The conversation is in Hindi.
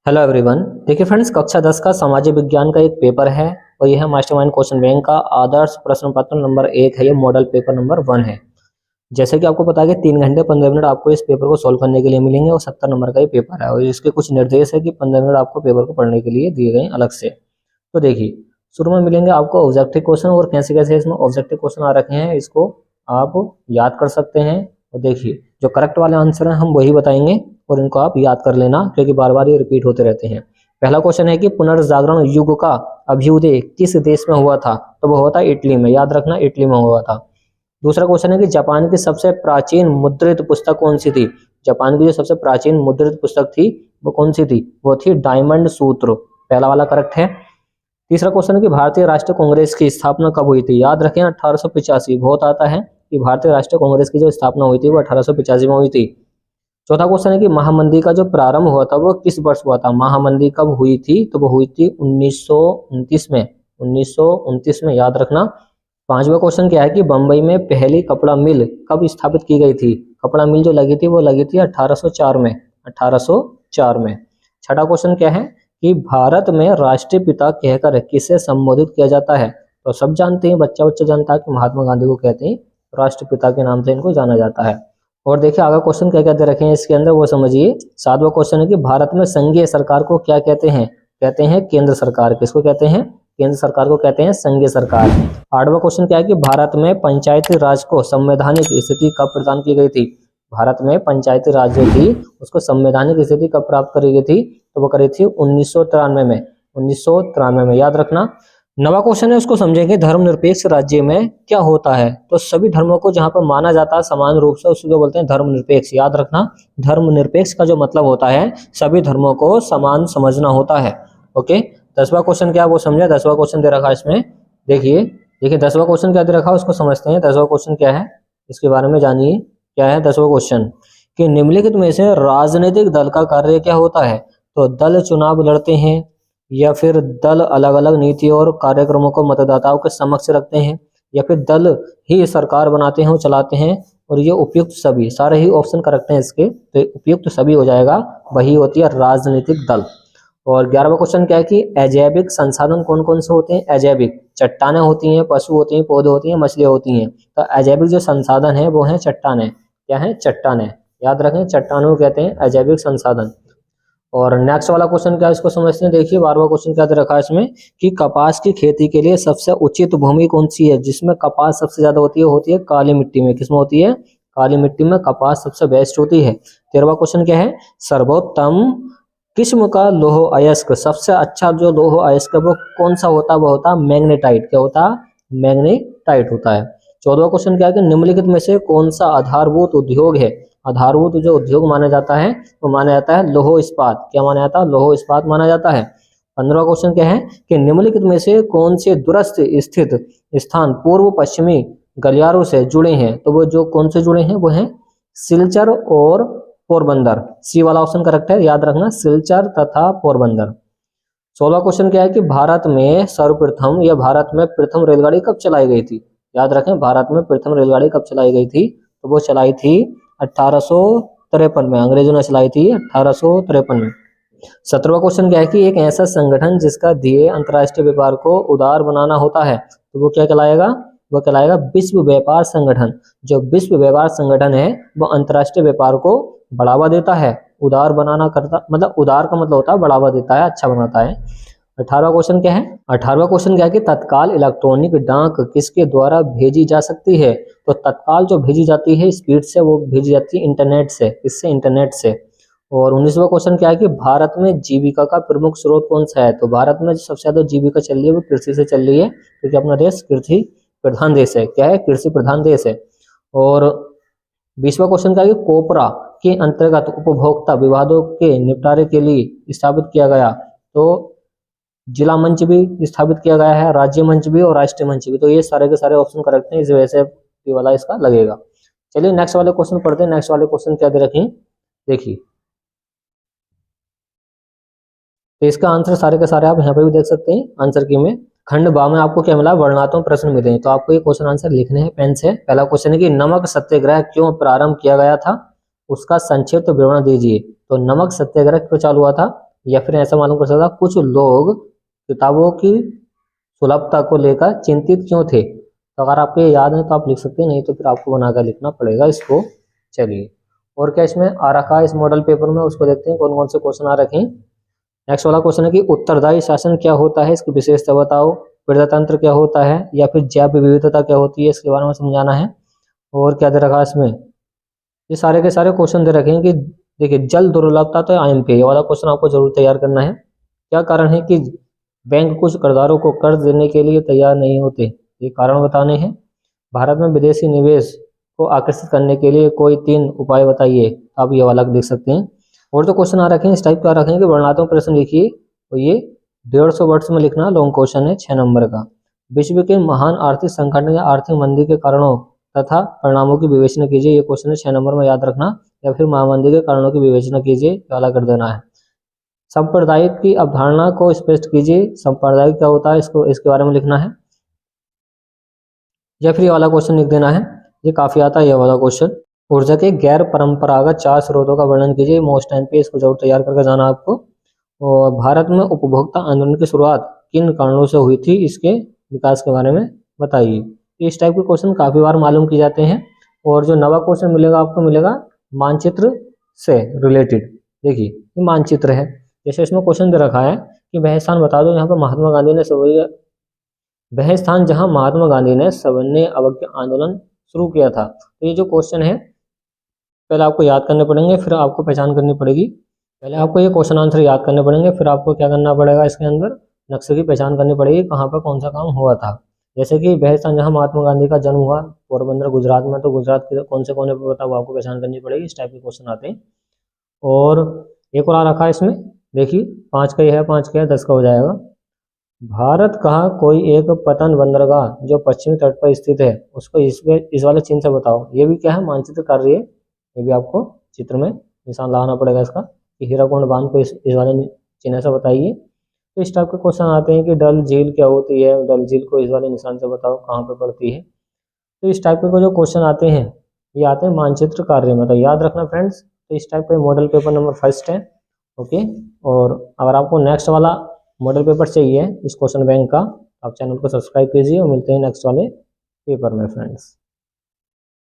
Hello everyone. देखिए फ्रेंड्स, कक्षा 10 का सामाजिक विज्ञान का एक पेपर है और यह है मास्टरमाइंड क्वेश्चन बैंक का आदर्श प्रश्न पत्र नंबर 1 है। ये मॉडल पेपर नंबर 1 है। जैसे कि आपको पता है कि 3 घंटे 15 मिनट आपको इस पेपर को सॉल्व करने के लिए मिलेंगे और 70 नंबर का ये पेपर है और इसके कुछ निर्देश है कि 15 मिनट आपको पेपर को पढ़ने के लिए दिए गए अलग से। तो देखिए, शुरू में मिलेंगे आपको ऑब्जेक्टिव क्वेश्चन और कैसे कैसे इसमें ऑब्जेक्टिव क्वेश्चन आ रखे हैं, इसको आप याद कर सकते हैं। और देखिए, जो करेक्ट वाले आंसर हैं हम वही बताएंगे और इनको आप याद कर लेना, क्योंकि बार बार ये रिपीट होते रहते हैं। पहला क्वेश्चन है कि पुनर्जागरण युग का अभ्युदय किस देश में हुआ था? तो वो हुआ था इटली में। याद रखना, इटली में हुआ था। दूसरा क्वेश्चन है कि जापान की सबसे प्राचीन मुद्रित पुस्तक कौन सी थी? जापान की जो सबसे प्राचीन मुद्रित पुस्तक थी वो कौन सी थी? वो थी डायमंड सूत्र। पहला वाला करेक्ट है। तीसरा क्वेश्चन है कि भारतीय राष्ट्रीय कांग्रेस की स्थापना कब हुई थी? याद रखें 1885। बहुत आता है कि भारतीय राष्ट्रीय कांग्रेस की जो स्थापना हुई थी वो 1885 में हुई थी। चौथा क्वेश्चन है कि महामंदी का जो प्रारंभ हुआ था वो किस वर्ष हुआ था? महामंदी कब हुई थी? तो वो हुई थी 1929 में। 1929 में, याद रखना। पांचवा क्वेश्चन क्या है कि बंबई में पहली कपड़ा मिल कब स्थापित की गई थी? कपड़ा मिल जो लगी थी वो लगी थी 1804 में। 1804 में। छठा क्वेश्चन क्या है कि भारत में राष्ट्रीय पिता कहकर किसे संबोधित किया जाता है? तो सब जानते हैं, बच्चा बच्चा जानता है कि महात्मा गांधी को कहते हैं राष्ट्रपिता के नाम से इनको जाना जाता है। और देखिए आगे क्वेश्चन क्या क्या दे रखे हैं इसके अंदर, वो समझिए। सातवां क्वेश्चन है कि भारत में संघीय सरकार को क्या कहते हैं? कहते हैं केंद्र सरकार। किसको कहते हैं? केंद्र सरकार को कहते हैं संघीय सरकार। आठवां क्वेश्चन क्या है कि भारत में पंचायती राज को संवैधानिक स्थिति कब प्रदान की गई थी? भारत में पंचायती राज जो थी उसको संवैधानिक स्थिति कब प्राप्त करी गई थी? तो वो करी थी 1993 में। 1993 में, याद रखना। नवा क्वेश्चन है, उसको समझेंगे धर्मनिरपेक्ष राज्य में क्या होता है? तो सभी धर्मों को जहां पर माना जाता है समान रूप से उसको बोलते हैं धर्मनिरपेक्ष। याद रखना, धर्मनिरपेक्ष का जो मतलब होता है सभी धर्मों को समान समझना होता है। ओके। 10वां क्वेश्चन क्या है वो समझे। 10वां क्वेश्चन दे रखा है इसमें। देखिए देखिए 10वां क्वेश्चन क्या दे रखा है उसको समझते हैं। 10वां क्वेश्चन क्या है इसके बारे में जानिए। क्या है 10वां क्वेश्चन कि निम्नलिखित में से राजनीतिक दल का कार्य क्या होता है? तो दल चुनाव लड़ते हैं या फिर दल अलग अलग नीति और कार्यक्रमों को मतदाताओं के समक्ष रखते हैं या फिर दल ही सरकार बनाते हैं और चलाते हैं। और ये उपयुक्त सभी, सारे ही ऑप्शन करेक्ट हैं इसके, तो उपयुक्त सभी हो जाएगा, वही होती है राजनीतिक दल। और 11वां क्वेश्चन क्या है कि अजैविक संसाधन कौन कौन से होते हैं? अजैविक चट्टानें होती हैं, पशु होती हैं, पौधे होती हैं, मछलियां होती हैं। तो अजैविक जो संसाधन है वो है चट्टानें। क्या है? चट्टानें। याद रखें, चट्टानों को कहते हैं अजैविक संसाधन। और नेक्स्ट वाला क्वेश्चन क्या है इसको समझते हैं। देखिए 12वां क्वेश्चन क्या दे रखा है इसमें कि कपास की खेती के लिए सबसे उचित भूमि कौन सी है? जिसमें कपास सबसे ज्यादा होती है काली मिट्टी में। किसमें होती है? काली मिट्टी में कपास सबसे बेस्ट होती है। 13वां क्वेश्चन क्या है सर्वोत्तम किस्म का लौह अयस्क, सबसे अच्छा जो लौह अयस्क है वो कौन सा होता है? वो होता है मैग्नेटाइट। क्या होता है? मैग्नेटाइट होता है। 14वां क्वेश्चन क्या है कि निम्नलिखित में से कौन सा आधारभूत उद्योग है? आधारभूत जो उद्योग माना जाता है वो माना जाता है लौह इस्पात। क्या माना जाता है? लौह इस्पात माना जाता है। 15वां क्वेश्चन क्या है कि निम्नलिखित में से कौन से दूरस्थ स्थित स्थान पूर्व पश्चिमी गलियारों से जुड़े हैं? तो वो जो कौन से जुड़े हैं वो हैं सिलचर और पोरबंदर। सी वाला ऑप्शन करेक्ट है, याद रखना, सिलचर तथा पोरबंदर। 16वां क्वेश्चन क्या है कि भारत में सर्वप्रथम या भारत में प्रथम रेलगाड़ी कब चलाई गई थी? याद रखें, भारत में प्रथम रेलगाड़ी कब चलाई गई थी? तो वो चलाई थी 1853 में। अंग्रेजों ने चलाई थी 1853 में। 17वां क्वेश्चन क्या है कि एक ऐसा संगठन जिसका ध्येय अंतर्राष्ट्रीय व्यापार को उदार बनाना होता है, तो वो क्या कहलाएगा? वो कहलाएगा विश्व व्यापार संगठन। जो विश्व व्यापार संगठन है वो अंतर्राष्ट्रीय व्यापार को बढ़ावा देता है, उदार बनाना करता, मतलब उदार का मतलब होता है बढ़ावा देता है, अच्छा बनाता है। 18वां क्वेश्चन क्या है? 18वां क्वेश्चन क्या है कि तत्काल इलेक्ट्रॉनिक डाक किसके द्वारा भेजी जा सकती है? तो तत्काल जो भेजी जाती है स्पीड से, वो भेजी जाती है इंटरनेट से। इससे इंटरनेट से। और 19वां क्वेश्चन क्या है कि भारत में जीविका का प्रमुख स्रोत कौन सा है? तो भारत में सबसे ज्यादा जीविका चल रही है वो कृषि से चल रही है, क्योंकि अपना देश कृषि प्रधान देश है। क्या है? कृषि प्रधान देश है। और 20वां क्वेश्चन क्या है कि कोपरा के अंतर्गत उपभोक्ता विवादों के निपटारे के लिए स्थापित किया गया, तो जिला मंच भी स्थापित किया गया है, राज्य मंच भी और राष्ट्रीय मंच भी। तो ये सारे के सारे ऑप्शन करेक्ट हैं, इस वजह से ये वाला इसका लगेगा। चलिए नेक्स्ट वाले क्वेश्चन पढ़ते हैं। नेक्स्ट वाले क्वेश्चन क्या दे रखे हैं देखिए। तो इसका आंसर सारे के सारे आप यहाँ पे भी देख सकते हैं आंसर की में। खंड बा में आपको क्या मिला? वर्णनात्मक प्रश्न मिले हैं। तो आपको ये क्वेश्चन आंसर लिखने हैं पेन से। पहला क्वेश्चन है कि नमक सत्याग्रह क्यों प्रारंभ किया गया था? उसका संक्षिप्त विवरण दीजिए। तो नमक सत्याग्रह क्यों चालू हुआ था? या फिर ऐसा मालूम कर सकता कुछ लोग किताबों की सुलभता को लेकर चिंतित क्यों थे। तो अगर आपको ये याद है तो आप लिख सकते हैं, नहीं तो फिर आपको बनाकर लिखना पड़ेगा इसको। चलिए, और क्या इसमें आ रखा है इस मॉडल पेपर में, उसको देखते हैं कौन कौन से क्वेश्चन आ रखे हैं। नेक्स्ट वाला क्वेश्चन है कि उत्तरदायी शासन क्या होता है, इसकी विशेषता बताओ। प्रजातंत्र क्या होता है, या फिर जैव विविधता क्या होती है, इसके बारे में समझाना है। और क्या दे रखा है इसमें, ये सारे के सारे क्वेश्चन दे रखे हैं कि देखिए जल दुर्लभता तो IMP, ये वाला क्वेश्चन आपको जरूर तैयार करना है। क्या कारण है कि बैंक कुछ कर्जदारों को कर्ज देने के लिए तैयार नहीं होते, ये कारण बताने हैं। भारत में विदेशी निवेश को आकर्षित करने के लिए कोई 3 उपाय बताइए, आप ये वाला देख सकते हैं। और जो क्वेश्चन आ रखे हैं इस टाइप के आ रखे हैं कि वर्णनात्मक प्रश्न लिखिए, तो ये 150 वर्ड्स में लिखना लॉन्ग क्वेश्चन है 6 नंबर का। विश्व के महान आर्थिक संकट या आर्थिक मंदी के कारणों तथा परिणामों की विवेचना कीजिए, ये क्वेश्चन है 6 नंबर में, याद रखना। या फिर महामंदी के कारणों की विवेचना कीजिए, वाला कर देना है। सांप्रदायिक की अवधारणा को स्पष्ट कीजिए, सांप्रदायिक क्या होता है इसको, इसके बारे में लिखना है। या फिर ये वाला क्वेश्चन लिख देना है, ये काफी आता है ये वाला क्वेश्चन। ऊर्जा के गैर परंपरागत 4 स्रोतों का वर्णन कीजिए, मोस्ट टाइम पे इसको जरूर तैयार करके जाना आपको। और भारत में उपभोक्ता आंदोलन की शुरुआत किन कारणों से हुई थी, इसके विकास के बारे में बताइए। इस टाइप के क्वेश्चन काफी बार मालूम किए जाते हैं। और जो नवा क्वेश्चन मिलेगा आपको, मिलेगा मानचित्र से रिलेटेड। देखिए ये मानचित्र है, जैसे इसमें क्वेश्चन दे रखा है कि वह स्थान बता दो यहाँ पर महात्मा गांधी ने वह स्थान जहां महात्मा गांधी ने सविनय अवज्ञा आंदोलन शुरू किया था। तो ये जो क्वेश्चन है पहले आपको याद करने पड़ेंगे, फिर आपको पहचान करनी पड़ेगी। पहले आपको ये क्वेश्चन आंसर याद करने पड़ेंगे, फिर आपको क्या करना पड़ेगा, इसके अंदर नक्शे की पहचान करनी पड़ेगी, कहाँ पर कौन सा काम हुआ था। जैसे कि वह स्थान जहाँ महात्मा गांधी का जन्म हुआ, पोरबंदर गुजरात में, तो गुजरात के कौन से कोने पर बताओ, आपको पहचान करनी पड़ेगी। इस टाइप के क्वेश्चन आते हैं। और एक और आ रखा है इसमें, देखिए 5 का ही है, 5 का है, 10 का हो जाएगा। भारत का कोई एक पतन बंदरगाह जो पश्चिमी तट पर स्थित है, उसको इस वाले चिन्ह से बताओ। ये भी क्या है, मानचित्र कार्य है, ये भी आपको चित्र में निशान लगाना पड़ेगा इसका, कि हीराकुंड बांध को इस वाले चिन्ह से बताइए। तो इस टाइप के क्वेश्चन आते हैं कि डल झील क्या होती है, डल झील को इस वाले निशान से बताओ कहाँ पे पड़ती है। तो इस टाइप के जो क्वेश्चन आते हैं ये आते हैं मानचित्र कार्य में, तो याद रखना फ्रेंड्स। तो इस टाइप का मॉडल पेपर नंबर 1 है। ओके, और अगर आपको नेक्स्ट वाला मॉडल पेपर चाहिए इस क्वेश्चन बैंक का, आप चैनल को सब्सक्राइब कीजिए और मिलते हैं नेक्स्ट वाले पेपर में फ्रेंड्स।